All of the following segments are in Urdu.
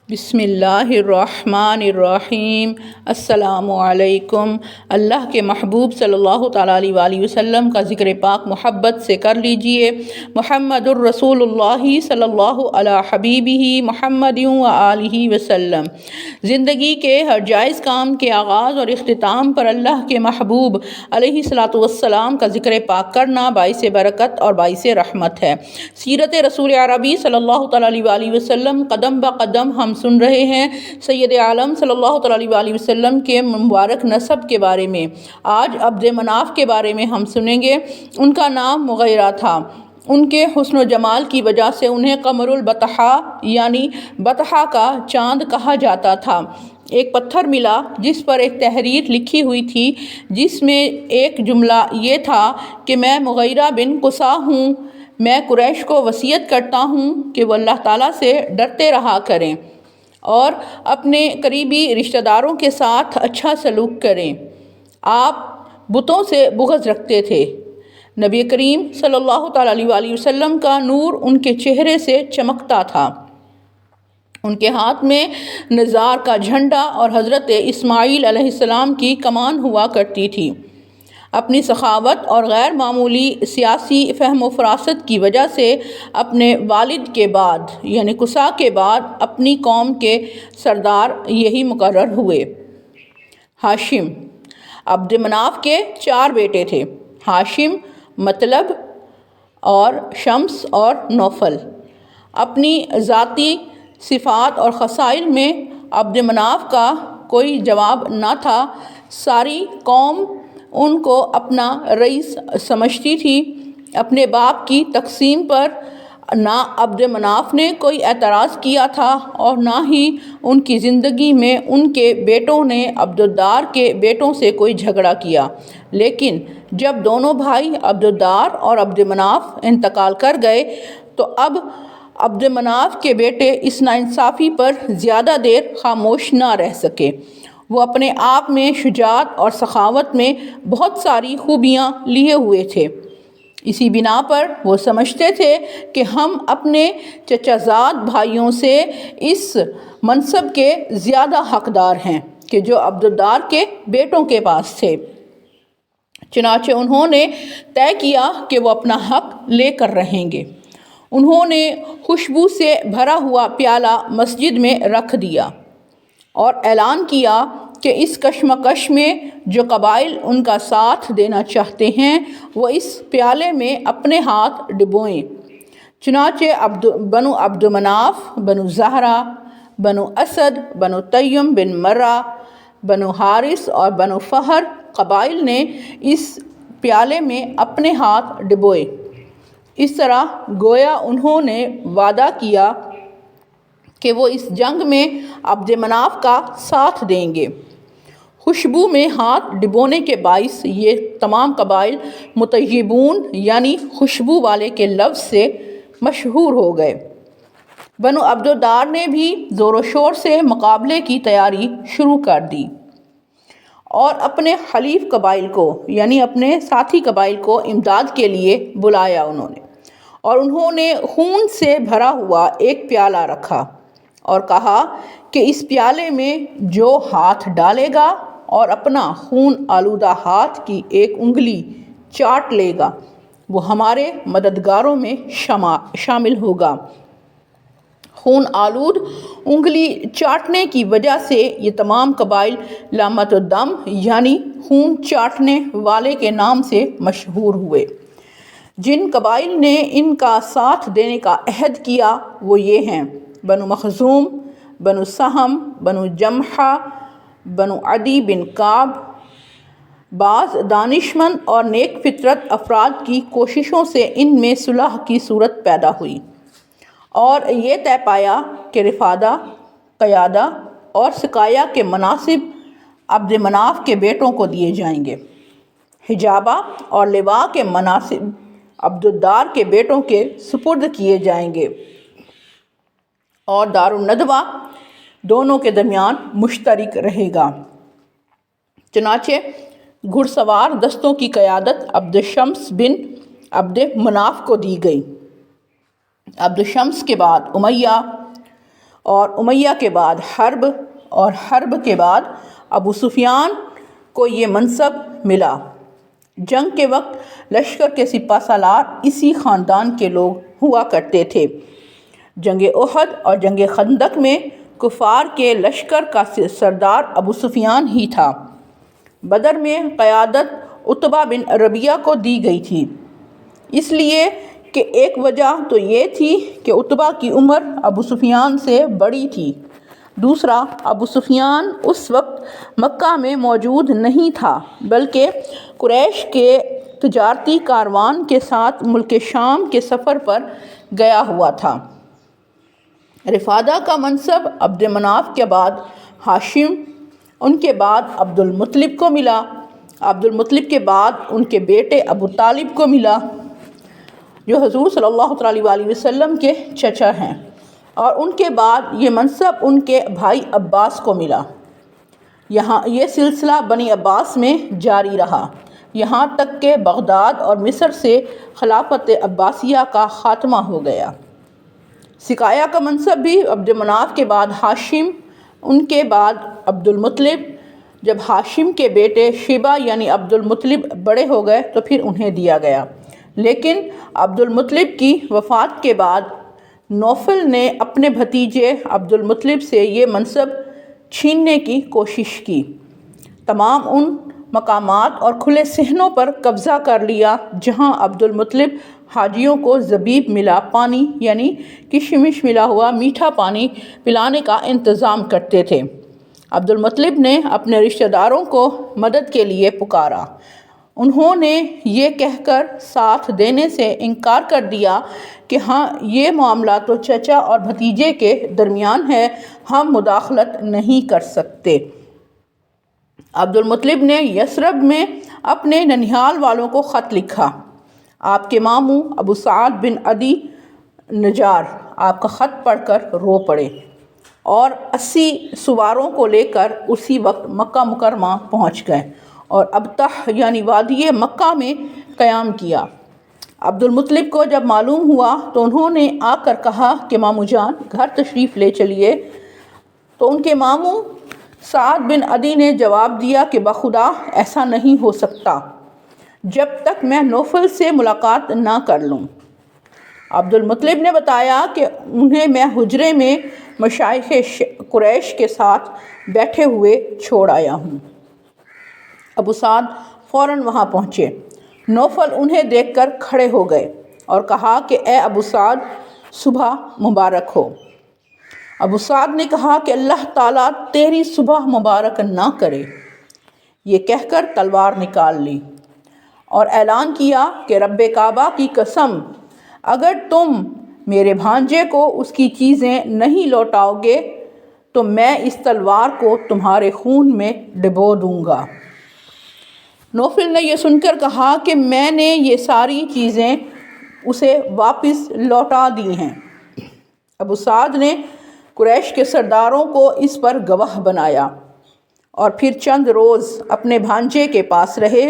بسم اللہ الرحمن الرحیم۔ السلام علیکم۔ اللہ کے محبوب صلی اللہ تعالیٰ علیہ وآلہ وسلم کا ذکر پاک محبت سے کر لیجئے۔ محمد الرسول اللہ صلی اللہ علیہ حبیبہ محمد و آلہ وسلم۔ زندگی کے ہر جائز کام کے آغاز اور اختتام پر اللہ کے محبوب علیہ الصلوۃ والسلام کا ذکر پاک کرنا باعث برکت اور باعث رحمت ہے۔ سیرت رسول عربی صلی اللہ تعالیٰ علیہ وآلہ وسلم قدم بقدم ہم سن رہے ہیں سید عالم صلی اللہ تعالیٰ علیہ وآلہ وسلم کے مبارک نسب کے بارے میں۔ آج عبد مناف کے بارے میں ہم سنیں گے۔ ان کا نام مغیرہ تھا۔ ان کے حسن و جمال کی وجہ سے انہیں قمر البطحاء یعنی بطحا کا چاند کہا جاتا تھا۔ ایک پتھر ملا جس پر ایک تحریر لکھی ہوئی تھی، جس میں ایک جملہ یہ تھا کہ میں مغیرہ بن قصا ہوں، میں قریش کو وصیت کرتا ہوں کہ وہ اللہ تعالیٰ سے ڈرتے رہا کریں اور اپنے قریبی رشتہ داروں کے ساتھ اچھا سلوک کریں۔ آپ بتوں سے بغض رکھتے تھے۔ نبی کریم صلی اللہ تعالیٰ علیہ وآلہ وسلم کا نور ان کے چہرے سے چمکتا تھا۔ ان کے ہاتھ میں نزار کا جھنڈا اور حضرت اسماعیل علیہ السلام کی کمان ہوا کرتی تھی۔ اپنی سخاوت اور غیر معمولی سیاسی فہم و فراست کی وجہ سے اپنے والد کے بعد یعنی قصا کے بعد اپنی قوم کے سردار یہی مقرر ہوئے۔ ہاشم۔ عبد مناف کے 4 بیٹے تھے، ہاشم، مطلب اور شمس اور نوفل۔ اپنی ذاتی صفات اور خصائل میں عبد مناف کا کوئی جواب نہ تھا۔ ساری قوم ان کو اپنا رئیس سمجھتی تھی۔ اپنے باپ کی تقسیم پر نہ عبد مناف نے کوئی اعتراض کیا تھا اور نہ ہی ان کی زندگی میں ان کے بیٹوں نے عبدالدار کے بیٹوں سے کوئی جھگڑا کیا، لیکن جب دونوں بھائی عبدالدار اور عبد مناف انتقال کر گئے تو اب عبد مناف کے بیٹے اس ناانصافی پر زیادہ دیر خاموش نہ رہ سکے۔ وہ اپنے آپ میں شجاعت اور سخاوت میں بہت ساری خوبیاں لیے ہوئے تھے۔ اسی بنا پر وہ سمجھتے تھے کہ ہم اپنے چچا زاد بھائیوں سے اس منصب کے زیادہ حقدار ہیں کہ جو عبدالدار کے بیٹوں کے پاس تھے۔ چنانچہ انہوں نے طے کیا کہ وہ اپنا حق لے کر رہیں گے۔ انہوں نے خوشبو سے بھرا ہوا پیالہ مسجد میں رکھ دیا اور اعلان کیا کہ اس کشمکش میں جو قبائل ان کا ساتھ دینا چاہتے ہیں وہ اس پیالے میں اپنے ہاتھ ڈبوئیں۔ چنانچہ بنو عبد مناف، بنو زہرہ، بنو اسد، بنو تیم بن مرہ، بنو حارث اور بنو فہر قبائل نے اس پیالے میں اپنے ہاتھ ڈبوئے۔ اس طرح گویا انہوں نے وعدہ کیا کہ وہ اس جنگ میں عبد مناف کا ساتھ دیں گے۔ خوشبو میں ہاتھ ڈبونے کے باعث یہ تمام قبائل مطیبون یعنی خوشبو والے کے لفظ سے مشہور ہو گئے۔ بنو عبدالدار نے بھی زور و شور سے مقابلے کی تیاری شروع کر دی اور اپنے حلیف قبائل کو یعنی اپنے ساتھی قبائل کو امداد کے لیے بلایا اور انہوں نے خون سے بھرا ہوا ایک پیالہ رکھا اور کہا کہ اس پیالے میں جو ہاتھ ڈالے گا اور اپنا خون آلودہ ہاتھ کی ایک انگلی چاٹ لے گا وہ ہمارے مددگاروں میں شامل ہوگا۔ خون آلود انگلی چاٹنے کی وجہ سے یہ تمام قبائل لامت الدم یعنی خون چاٹنے والے کے نام سے مشہور ہوئے۔ جن قبائل نے ان کا ساتھ دینے کا عہد کیا وہ یہ ہیں: بنو مخزوم، بنو سہم، بنو جمحہ، بنو عدی بن کعب۔ بعض دانشمند اور نیک فطرت افراد کی کوششوں سے ان میں صلح کی صورت پیدا ہوئی اور یہ طے پایا کہ رفادہ، قیادہ اور سقایہ کے مناصب عبد مناف کے بیٹوں کو دیے جائیں گے۔ حجابہ اور لواء کے مناصب عبدالدار کے بیٹوں کے سپرد کیے جائیں گے اور دار الندوہ دونوں کے درمیان مشترک رہے گا۔ چنانچہ گھڑ سوار دستوں کی قیادت عبد شمس بن عبد مناف کو دی گئی۔ عبد شمس کے بعد امیہ، اور امیہ کے بعد حرب اور حرب کے بعد ابو سفیان کو یہ منصب ملا۔ جنگ کے وقت لشکر کے سپہ سالار اسی خاندان کے لوگ ہوا کرتے تھے۔ جنگ احد اور جنگ خندق میں کفار کے لشکر کا سردار ابو سفیان ہی تھا۔ بدر میں قیادت عتبہ بن ربیعہ کو دی گئی تھی، اس لیے کہ ایک وجہ تو یہ تھی کہ عتبہ کی عمر ابو سفیان سے بڑی تھی، دوسرا ابو سفیان اس وقت مکہ میں موجود نہیں تھا بلکہ قریش کے تجارتی کاروان کے ساتھ ملک شام کے سفر پر گیا ہوا تھا۔ رفادہ کا منصب عبد مناف کے بعد ہاشم، ان کے بعد عبد المطلب کو ملا۔ عبد المطلب کے بعد ان کے بیٹے ابو طالب کو ملا جو حضور صلی اللہ علیہ وسلم کے چچا ہیں، اور ان کے بعد یہ منصب ان کے بھائی عباس کو ملا۔ یہاں یہ سلسلہ بنی عباس میں جاری رہا یہاں تک کہ بغداد اور مصر سے خلافت عباسیہ کا خاتمہ ہو گیا۔ سقایہ کا منصب بھی عبد مناف کے بعد ہاشم، ان کے بعد عبد المطلب۔ جب ہاشم کے بیٹے شیبہ یعنی عبد المطلب بڑے ہو گئے تو پھر انہیں دیا گیا، لیکن عبد المطلب کی وفات کے بعد نوفل نے اپنے بھتیجے عبد المطلب سے یہ منصب چھیننے کی کوشش کی۔ تمام ان مقامات اور کھلے صحنوں پر قبضہ کر لیا جہاں عبد المطلب حاجیوں کو زبیب ملا پانی یعنی کشمش ملا ہوا میٹھا پانی پلانے کا انتظام کرتے تھے۔ عبد المطلب نے اپنے رشتہ داروں کو مدد کے لیے پکارا، انہوں نے یہ کہہ کر ساتھ دینے سے انکار کر دیا کہ ہاں یہ معاملہ تو چچا اور بھتیجے کے درمیان ہے، ہم مداخلت نہیں کر سکتے۔ عبد المطلب نے یثرب میں اپنے ننیھال والوں کو خط لکھا۔ آپ کے ماموں ابو سعد بن عدی نجار آپ کا خط پڑھ کر رو پڑے اور 80 سواروں کو لے کر اسی وقت مکہ مکرمہ پہنچ گئے اور ابطح یعنی وادی مکہ میں قیام کیا۔ عبد المطلب کو جب معلوم ہوا تو انہوں نے آ کر کہا کہ ماموں جان گھر تشریف لے چلیے، تو ان کے ماموں سعد بن عدی نے جواب دیا کہ بخدا ایسا نہیں ہو سکتا جب تک میں نوفل سے ملاقات نہ کر لوں۔ عبد المطلب نے بتایا کہ انہیں میں حجرے میں مشائخ قریش کے ساتھ بیٹھے ہوئے چھوڑ آیا ہوں۔ ابو سعد فوراً وہاں پہنچے۔ نوفل انہیں دیکھ کر کھڑے ہو گئے اور کہا کہ اے ابو سعد صبح مبارک ہو۔ ابو سعد نے کہا کہ اللہ تعالیٰ تیری صبح مبارک نہ کرے۔ یہ کہہ کر تلوار نکال لی اور اعلان کیا کہ رب کعبہ کی قسم اگر تم میرے بھانجے کو اس کی چیزیں نہیں لوٹاؤ گے تو میں اس تلوار کو تمہارے خون میں ڈبو دوں گا۔ نوفل نے یہ سن کر کہا کہ میں نے یہ ساری چیزیں اسے واپس لوٹا دی ہیں۔ ابو سعد نے قریش کے سرداروں کو اس پر گواہ بنایا اور پھر چند روز اپنے بھانجے کے پاس رہے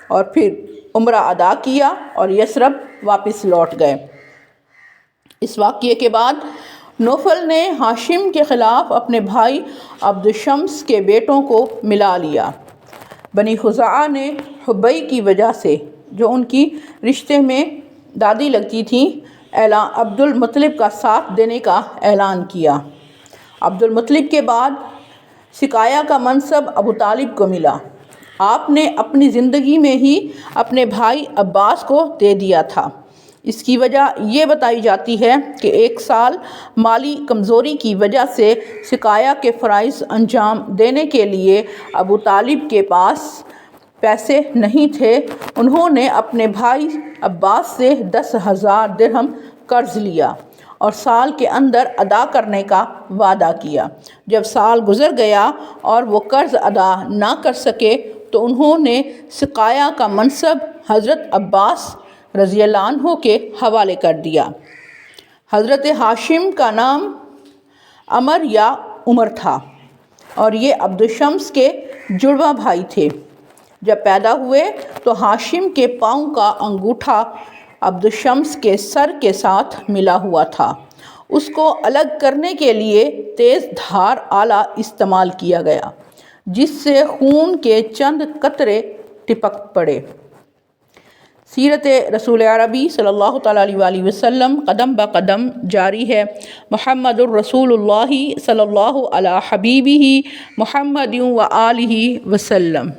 اور پھر عمرہ ادا کیا اور یثرب واپس لوٹ گئے۔ اس واقعے کے بعد نوفل نے ہاشم کے خلاف اپنے بھائی عبد الشمس کے بیٹوں کو ملا لیا۔ بنی خزاعہ نے حبئی کی وجہ سے جو ان کی رشتے میں دادی لگتی تھی عبد المطلب کا ساتھ دینے کا اعلان کیا۔ عبد المطلب کے بعد سقایہ کا منصب ابو طالب کو ملا۔ آپ نے اپنی زندگی میں ہی اپنے بھائی عباس کو دے دیا تھا۔ اس کی وجہ یہ بتائی جاتی ہے کہ ایک سال مالی کمزوری کی وجہ سے سقایہ کے فرائض انجام دینے کے لیے ابو طالب کے پاس پیسے نہیں تھے۔ انہوں نے اپنے بھائی عباس سے 10,000 درہم قرض لیا اور سال کے اندر ادا کرنے کا وعدہ کیا۔ جب سال گزر گیا اور وہ قرض ادا نہ کر سکے تو انہوں نے سقایہ کا منصب حضرت عباس رضی اللہ عنہ کے حوالے کر دیا۔ حضرت ہاشم کا نام عمر یا عمر تھا اور یہ عبد الشمس کے جڑواں بھائی تھے۔ جب پیدا ہوئے تو ہاشم کے پاؤں کا انگوٹھا عبد الشمس کے سر کے ساتھ ملا ہوا تھا اس کو الگ کرنے کے لیے تیز دھار آلہ استعمال کیا گیا جس سے خون کے چند قطرے ٹپک پڑے۔ سیرت رسول عربی صلی اللہ تعالیٰ علیہ وآلہ وسلم قدم بقدم جاری ہے۔ محمد الرسول اللہ صلی اللہ علیہ حبیبہ محمد و آلہ وسلم۔